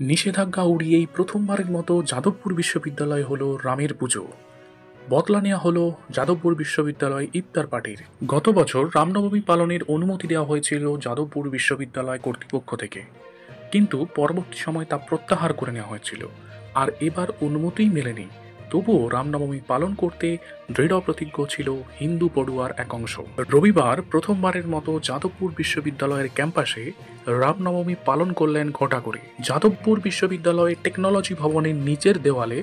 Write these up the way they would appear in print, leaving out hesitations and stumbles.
নিষেধাজ্ঞা উড়িয়েই প্রথমবারের মতো যাদবপুর বিশ্ববিদ্যালয় হলো রামের পুজো। বদলা নেওয়া হলো যাদবপুর বিশ্ববিদ্যালয় ইফতার পার্টির। গত বছর রামনবমী পালনের অনুমতি দেওয়া হয়েছিল যাদবপুর বিশ্ববিদ্যালয় কর্তৃপক্ষ থেকে, কিন্তু পরবর্তী সময় তা প্রত্যাহার করে নেওয়া হয়েছিল। আর এবার অনুমতিই মেলেনি, তবুও রামনবমী পালন করতে দৃঢ় প্রতিজ্ঞ ছিল হিন্দু পড়ুয়ার এক অংশ। রবিবার প্রথমবারের মতো যাদবপুর বিশ্ববিদ্যালয়ের ক্যাম্পাসে রামনবমী পালন করলেন ঘটা করে। যাদবপুর বিশ্ববিদ্যালয়ের টেকনোলজি ভবনের নিচের দেওয়ালে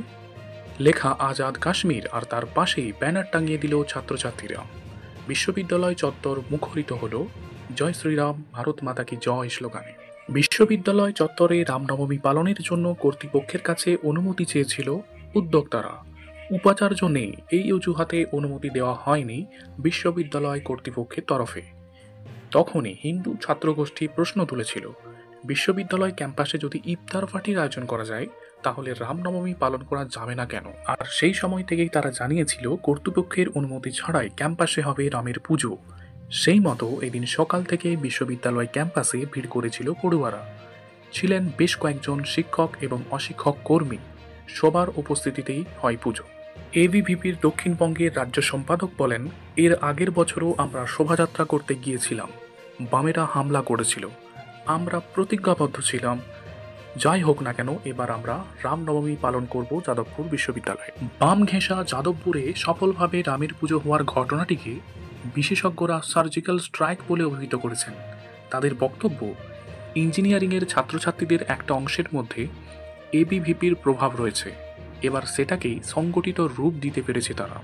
লেখা আজাদ কাশ্মীর, আর তার পাশেই ব্যানার টাঙিয়ে দিল ছাত্রছাত্রীরা। বিশ্ববিদ্যালয় চত্বর মুখরিত হল জয় শ্রীরাম, ভারত মাতা কি জয় স্লোগানে। বিশ্ববিদ্যালয় চত্বরে রামনবমী পালনের জন্য কর্তৃপক্ষের কাছে অনুমতি চেয়েছিল উদ্যোক্তারা। উপাচার্য নেই এই অজুহাতে অনুমতি দেওয়া হয়নি বিশ্ববিদ্যালয় কর্তৃপক্ষের তরফে। তখনই হিন্দু ছাত্রগোষ্ঠী প্রশ্ন তুলেছিল, বিশ্ববিদ্যালয় ক্যাম্পাসে যদি ইফতার পার্টির আয়োজন করা যায়, তাহলে রামনবমী পালন করা যাবে না কেন? আর সেই সময় থেকেই তারা জানিয়েছিল কর্তৃপক্ষের অনুমতি ছাড়াই ক্যাম্পাসে হবে রামের পুজো। সেই মতো এদিন সকাল থেকে বিশ্ববিদ্যালয় ক্যাম্পাসে ভিড় করেছিল পড়ুয়ারা। ছিলেন বেশ কয়েকজন শিক্ষক এবং অশিক্ষক কর্মী। সবার উপস্থিতিতেই হয় পুজো। এবিভিপির দক্ষিণবঙ্গের রাজ্য সম্পাদক বলেন, এর আগের বছরও আমরা শোভাযাত্রা করতে গিয়েছিলাম, বামেরা হামলা করেছিল, আমরা প্রতিজ্ঞাবদ্ধ ছিলাম। যাই হোক না কেন, এবার আমরা রামনবমী পালন করব যাদবপুর বিশ্ববিদ্যালয়ে। বাম ঘেঁষা যাদবপুরে সফলভাবে রামের পুজো হওয়ার ঘটনাটিকে বিশেষজ্ঞরা সার্জিক্যাল স্ট্রাইক বলে অভিহিত করেছেন। তাদের বক্তব্য, ইঞ্জিনিয়ারিংয়ের ছাত্রছাত্রীদের একটা অংশের মধ্যে এবিভিপির প্রভাব রয়েছে, এবার সেটাকেই সংগঠিত রূপ দিতে পেরেছে তারা।